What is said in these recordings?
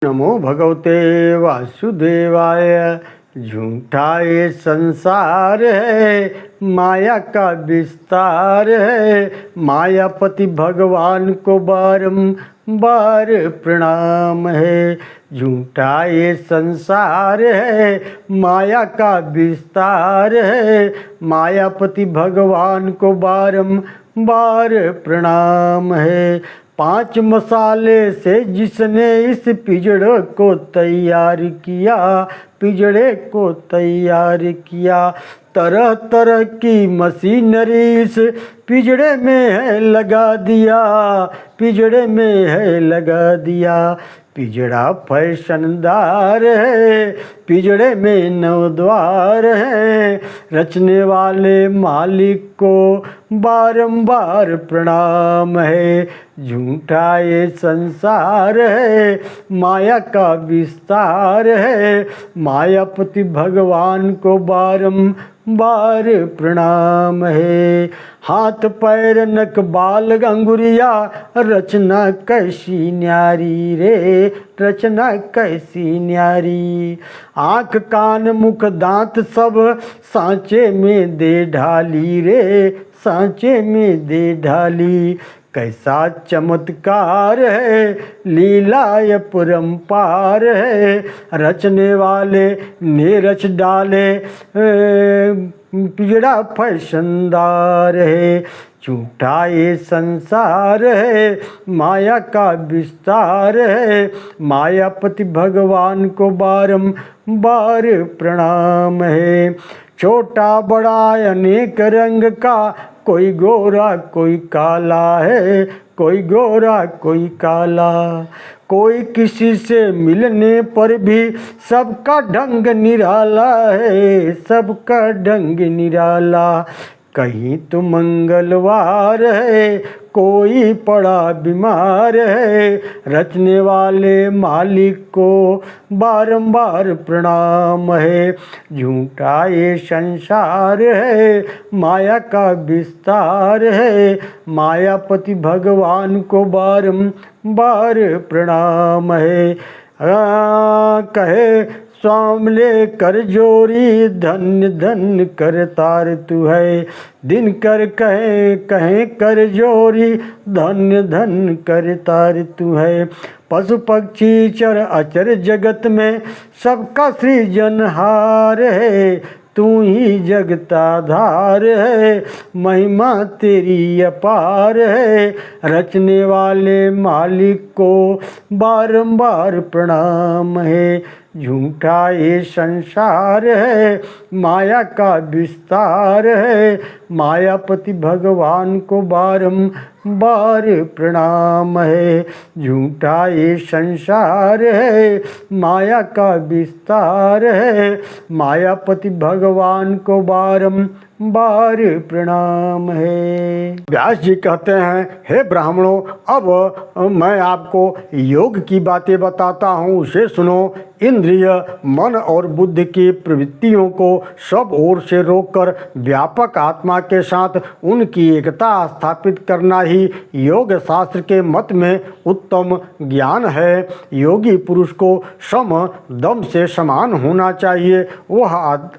नमो भगवते वासुदेवाय। झूठा ये संसार है, माया का विस्तार है। मायापति भगवान को बारंबार प्रणाम है। झूठा ये संसार है, माया का विस्तार है। मायापति भगवान को बारंबार प्रणाम है। 5 मसाले से जिसने इस पिंजड़े को तैयार किया, पिंजड़े को तैयार किया। तरह तरह की मशीनरी इस पिंजड़े में है लगा दिया, पिंजड़े में है लगा दिया। पिंजड़ा फैशनदार है, पिंजड़े में 9 द्वार है। रचने वाले मालिक को बारंबार प्रणाम है। झूठा ये संसार है, माया का विस्तार है। मायापति भगवान को बारंबार प्रणाम है। हाथ पैर नख बाल अंगुरिया, रचना कैसी न्यारी रे, रचना कैसी न्यारी। आँख कान मुख दांत सब सांचे में दे ढाली रे, सांचे में दे ढाली। कैसा चमत्कार है, लीला ये परम्पार है। रचने वाले ने रच डाले पिंजड़ा फैशनदार है। झूठा ये संसार है, माया का विस्तार है। मायापति भगवान को बारंबार प्रणाम है। छोटा बड़ा अनेक रंग का, कोई गोरा कोई काला है, कोई गोरा कोई काला। कोई किसी से मिलने पर भी सबका ढंग निराला है, सबका ढंग निराला। कहीं तो मंगलवार है, कोई पड़ा बीमार है। रचने वाले मालिक को बारंबार प्रणाम है। झूठा ये संसार है, माया का विस्तार है। मायापति भगवान को बारंबार प्रणाम है। कहे स्वामले कर जोरी, धन्य धन्य कर तार तू है। दिन कर कहे कहे कर जोरी, धन्य धन्य कर तार तू है। पशु पक्षी चर अचर जगत में सबका सृजनहार है। तू ही जगताधार है, महिमा तेरी अपार है। रचने वाले मालिक को बारंबार प्रणाम है। झूठा ये संसार है, माया का विस्तार है। मायापति भगवान को बारंबार प्रणाम है। झूठा ये संसार है, माया का विस्तार है। मायापति भगवान को बारंबार प्रणाम है। व्यास जी कहते हैं, हे ब्राह्मणों, अब मैं आपको योग की बातें बताता हूँ, उसे सुनो। इंद्रिय मन और बुद्धि की प्रवृत्तियों को सब ओर से रोककर व्यापक आत्मा के साथ उनकी एकता स्थापित करना ही योग शास्त्र के मत में उत्तम ज्ञान है। योगी पुरुष को सम दम से समान होना चाहिए। वह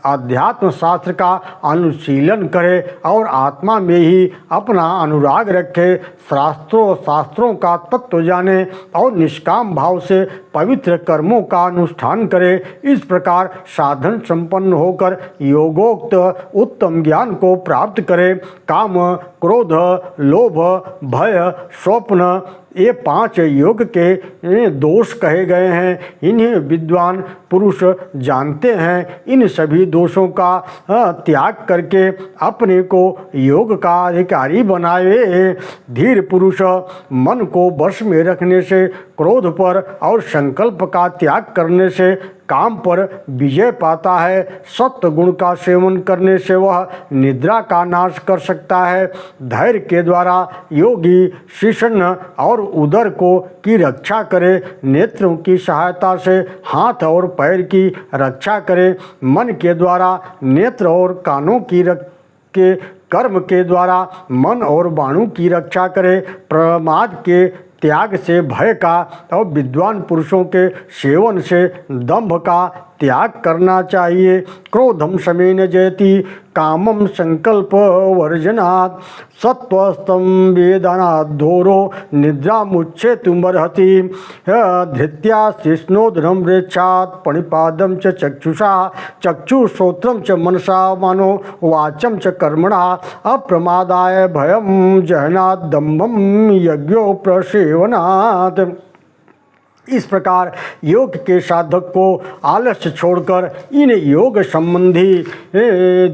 आध्यात्म शास्त्र का अनुशीलन करे और आत्मा में ही अपना अनुराग रखे। शास्त्रों का तत्व जाने और निष्काम भाव से पवित्र कर्मों का अनुष्ठान करे। इस प्रकार साधन संपन्न होकर योगोक्त उत्तम ज्ञान को प्राप्त करे। काम क्रोध लोभ भय स्वप्न ये 5 योग के दोष कहे गए हैं। इन्हें विद्वान पुरुष जानते हैं। इन सभी दोषों का त्याग करके अपने को योग का अधिकारी बनाए। धीर पुरुष मन को वश में रखने से, क्रोध पर और संकल्प का त्याग करने से काम पर विजय पाता है। सत्य गुण का सेवन करने से वह निद्रा का नाश कर सकता है। धैर्य के द्वारा योगी शिशन और उदर की रक्षा करे। नेत्रों की सहायता से हाथ और पैर की रक्षा करे। मन के द्वारा नेत्र और कानों के कर्म के द्वारा मन और बाणों की रक्षा करे। प्रमाद के त्याग से भय का और विद्वान पुरुषों के सेवन से दंभ का त्याग करना चाहिए। क्रोधम शमेन जयति कामम संकल्प वर्जनात् सत्वस्तम वेदनात् धोरो निद्रा मुच्छे तुमर्हति धृत्या शिष्णोदरम रेच्छात् पणिपादम च चक्षुषा चक्षुश्रोत्रम च मनसा मानो वाचम च कर्मणा अप्रमादाय भयम जहनात् दम्भम यज्ञो प्रसेवनात्। इस प्रकार योग के साधक को आलस्य छोड़कर इन योग संबंधी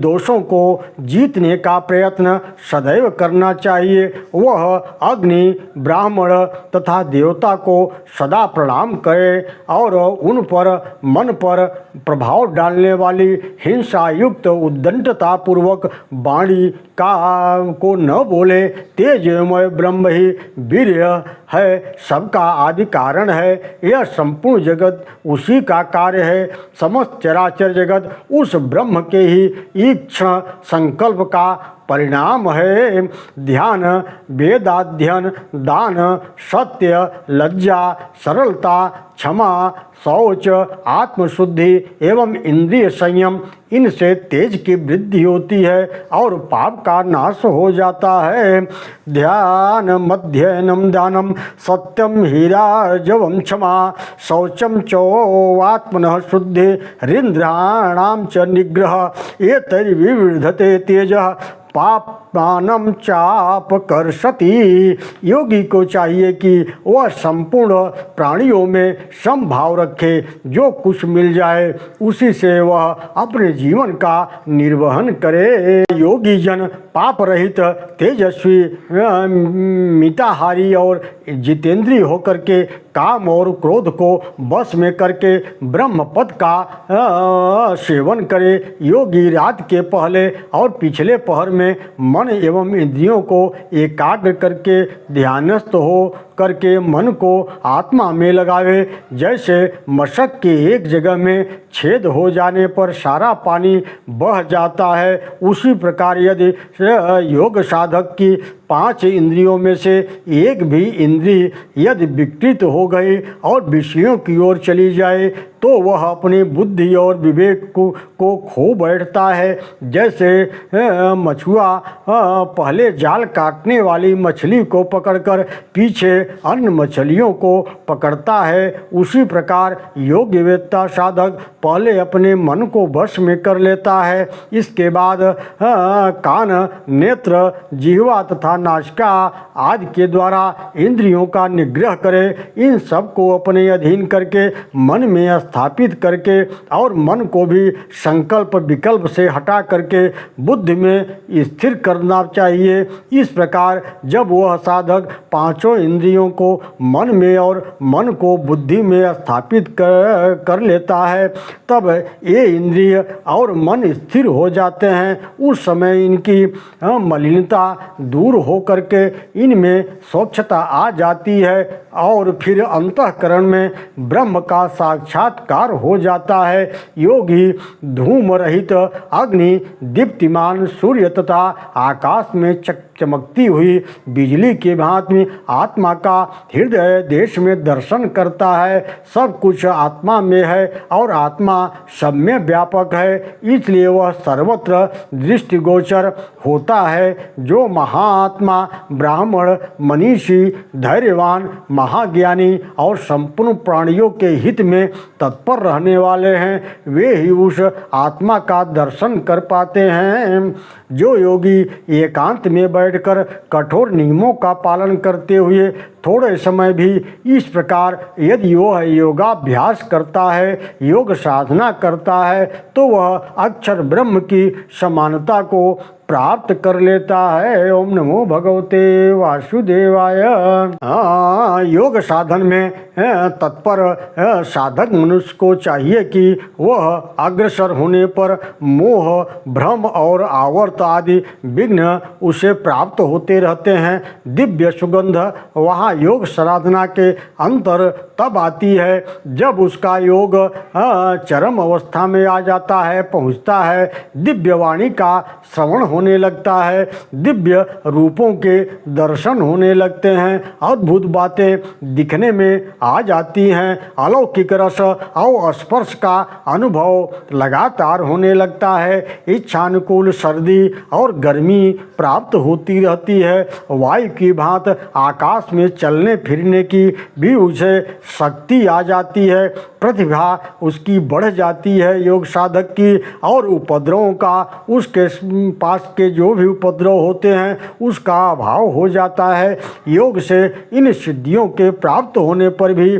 दोषों को जीतने का प्रयत्न सदैव करना चाहिए। वह अग्नि, ब्राह्मण तथा देवता को सदा प्रणाम करे और उन पर मन पर प्रभाव डालने वाली हिंसा युक्त उद्दंडता पूर्वक वाणी को न बोले। तेजमय ब्रह्म ही वीर्य है, सबका आदि कारण है। यह संपूर्ण जगत उसी का कार्य है। समस्त चराचर जगत उस ब्रह्म के ही ईक्षण संकल्प का परिणाम है। ध्यान, वेदाध्ययन, दान, सत्य, लज्जा, सरलता, क्षमा, शौच, आत्मशुद्धि एवं इंद्रिय संयम, इनसे तेज की वृद्धि होती है और पाप का नाश हो जाता है। ध्यान, मध्ययनम, दानम, सत्यम, हीराजवम, क्षमा, शौचम चोवात्मनः शुद्धि, हृन्द्राणाम च निग्रह, एतैर्विवृधते तेजः पापानम चापकर्षति। योगी को चाहिए कि वह संपूर्ण प्राणियों में समभाव रखे। जो कुछ मिल जाए उसी से वह अपने जीवन का निर्वहन करे। योगी जन पाप रहित, तेजस्वी, मिताहारी और जितेंद्रिय होकर के काम और क्रोध को वश में करके ब्रह्म पद का सेवन करे। योगी रात के पहले और पिछले पहर में मन एवं इंद्रियों को एकाग्र करके ध्यानस्थ हो करके मन को आत्मा में लगावे। जैसे मशक के एक जगह में छेद हो जाने पर सारा पानी बह जाता है, उसी प्रकार यदि योग साधक की 5 इंद्रियों में से एक भी इंद्रिय यदि विकृत हो गई और विषयों की ओर चली जाए तो वह अपनी बुद्धि और विवेक को खो बैठता है। जैसे मछुआ पहले जाल काटने वाली मछली को पकड़कर पीछे अन्य मछलियों को पकड़ता है, उसी प्रकार योग्यवेत्ता साधक पहले अपने मन को वश में कर लेता है। इसके बाद कान, नेत्र, जिह्वा तथा नासिका आदि के द्वारा इंद्रियों का निग्रह करे। इन सब को अपने अधीन करके मन में स्थापित करके और मन को भी संकल्प विकल्प से हटा करके बुद्धि में स्थिर करना चाहिए। इस प्रकार जब वह साधक 5 इंद्रियों को मन में और मन को बुद्धि में स्थापित कर लेता है, तब ये इंद्रिय और मन स्थिर हो जाते हैं। उस समय इनकी मलिनता दूर हो करके इनमें स्वच्छता आ जाती है और फिर अंतःकरण में ब्रह्म का साक्षात्कार हो जाता है। योगी धूम रहित, अग्नि, दीप्तिमान सूर्य तथा आकाश में चमकती हुई बिजली के भांति आत्मा का हृदय देश में दर्शन करता है। सब कुछ आत्मा में है और आत्मा सब में व्यापक है, इसलिए वह सर्वत्र दृष्टिगोचर होता है। जो महात्मा, ब्राह्मण, मनीषी, धैर्यवान, महाज्ञानी और संपूर्ण प्राणियों के हित में तत्पर रहने वाले हैं, वे ही उस आत्मा का दर्शन कर पाते हैं। जो योगी एकांत में बैठकर कठोर नियमों का पालन करते हुए थोड़े समय भी इस प्रकार यदि वह योगाभ्यास करता है, योग साधना करता है, तो वह अक्षर ब्रह्म की समानता को प्राप्त कर लेता है। ओम नमो भगवते वासुदेवाय। योग साधन में तत्पर साधक मनुष्य को चाहिए कि वह अग्रसर होने पर मोह, भ्रम और आवर्त आदि विघ्न उसे प्राप्त होते रहते हैं। दिव्य सुगंध वहाँ योग साधना के अंतर तब आती है जब उसका योग चरम अवस्था में आ जाता है, पहुँचता है। दिव्य वाणी का श्रवण होने लगता है, दिव्य रूपों के दर्शन होने लगते हैं, अद्भुत बातें दिखने में आ जाती हैं, अलौकिक रस और स्पर्श का अनुभव लगातार होने लगता है, इच्छानुकूल सर्दी और गर्मी प्राप्त होती रहती है, वायु की भांति आकाश में चलने फिरने की भी उसे शक्ति आ जाती है, प्रतिभा उसकी बढ़ जाती है योग साधक की, और उपद्रवों का उसके पास के जो भी उपद्रव होते हैं उसका अभाव हो जाता है। योग से इन सिद्धियों के प्राप्त होने पर भी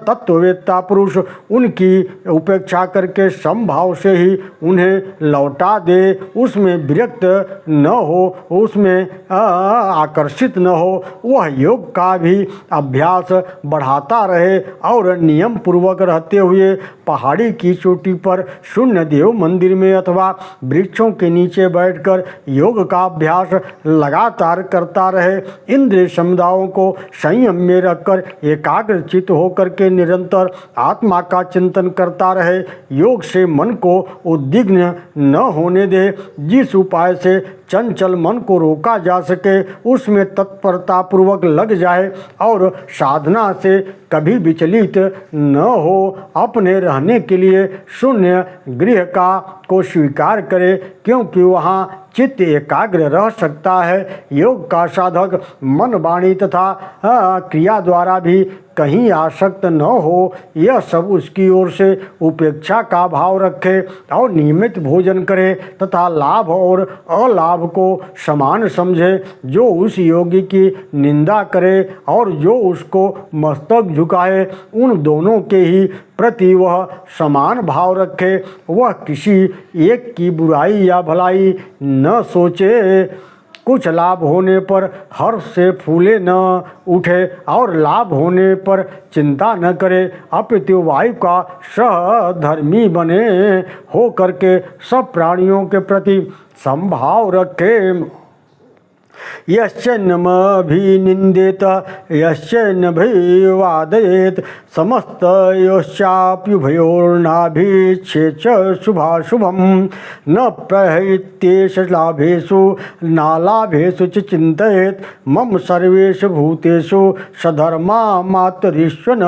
तत्ववेत्ता पुरुष उनकी उपेक्षा करके समभाव से ही उन्हें लौटा दे, उसमें विरक्त न हो, उसमें आकर्षित न हो, वह योग का भी अभ्यास बढ़ाता रहे और नियम पूर्वक रहते हुए पहाड़ी की चोटी पर शून्य देव मंदिर में अथवा वृक्षों के नीचे बैठकर योग का अभ्यास लगातार करता रहे। इंद्रिय समुदायों को संयम में रखकर एकाग्रचित होकर के निरंतर आत्मा का चिंतन करता रहे। योग से मन को उद्विग्न न होने दे। जिस उपाय से चंचल मन को रोका जा सके उसमें तत्परता पूर्वक लग जाए और साधना से कभी विचलित न हो। अपने रहने के लिए शून्य गृह को स्वीकार करे, क्योंकि वहाँ चित्त एकाग्र रह सकता है। योग का साधक मन वाणी तथा क्रिया द्वारा भी कहीं आसक्त न हो, यह सब उसकी ओर से उपेक्षा का भाव रखे और नियमित भोजन करे तथा लाभ और अलाभ को समान समझे। जो उस योगी की निंदा करे और जो उसको मस्तक झुकाए, उन दोनों के ही प्रति वह समान भाव रखे। वह किसी एक की बुराई या भलाई न सोचे। कुछ लाभ होने पर हर्ष से फूले न उठे और लाभ होने पर चिंता न करे, अपितु वायु का सहधर्मी बने हो करके सब प्राणियों के प्रति समभाव रखे। यश्च नमभिनिन्देत यश्च नभिवादयेत् समस्तयोश्चाप्युभयोर्नाभिच्छेद शुभाशुभं न प्रहृत्येष लाभेषु नालाभेषु च चिन्तयेत् मम सर्वेषु भूतेषु सधर्मामात्तरीश्वन।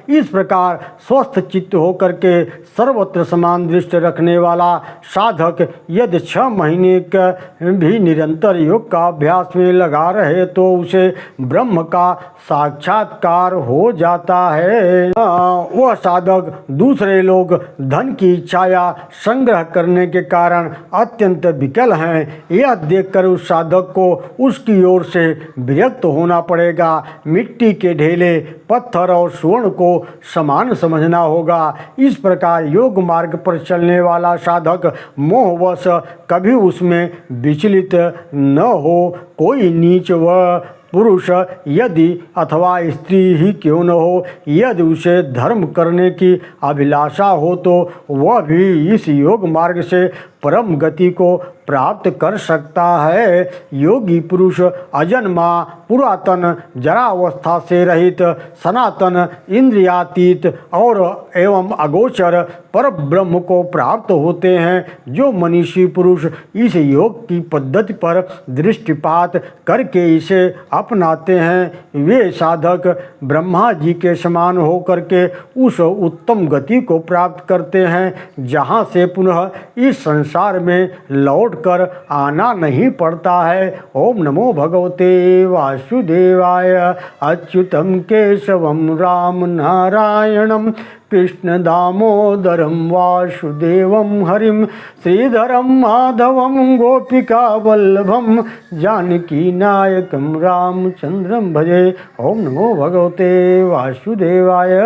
इस प्रकार स्वस्थ चित्त होकर के सर्वत्र समान दृष्टि रखने वाला साधक यदि 6 महीने का भी निरंतर योग का अभ्यास में लगा रहे तो उसे ब्रह्म का साक्षात्कार हो जाता है। वह साधक दूसरे लोग धन की इच्छा या संग्रह करने के कारण अत्यंत विकल हैं, यह देखकर उस साधक को उसकी ओर से विरक्त होना पड़ेगा। मिट्टी के ढेले, पत्थर और स्वर्ण को समान समझना होगा। इस प्रकार योग मार्ग पर चलने वाला साधक मोहवश कभी उसमें विचलित न हो। कोई नीच व पुरुष यदि अथवा स्त्री ही क्यों न हो, यदि उसे धर्म करने की अभिलाषा हो तो वह भी इस योग मार्ग से परम गति को प्राप्त कर सकता है। योगी पुरुष अजन्मा, पुरातन, जरावस्था से रहित, सनातन, इंद्रियातीत और एवं अगोचर पर ब्रह्म को प्राप्त होते हैं। जो मनीषी पुरुष इस योग की पद्धति पर दृष्टिपात करके इसे अपनाते हैं, वे साधक ब्रह्मा जी के समान होकर के उस उत्तम गति को प्राप्त करते हैं, जहाँ से पुनः इस संसार में लौटकर आना नहीं पड़ता है। ओम नमो भगवते वासुदेवाय। अच्युतम केशवम राम नारायणम कृष्ण दामोदरम वासुदेवम हरिम श्रीधरम माधवम गोपिका वल्लभम जानकी नायकम रामचंद्रम भजे। ओम नमो भगवते वासुदेवाय।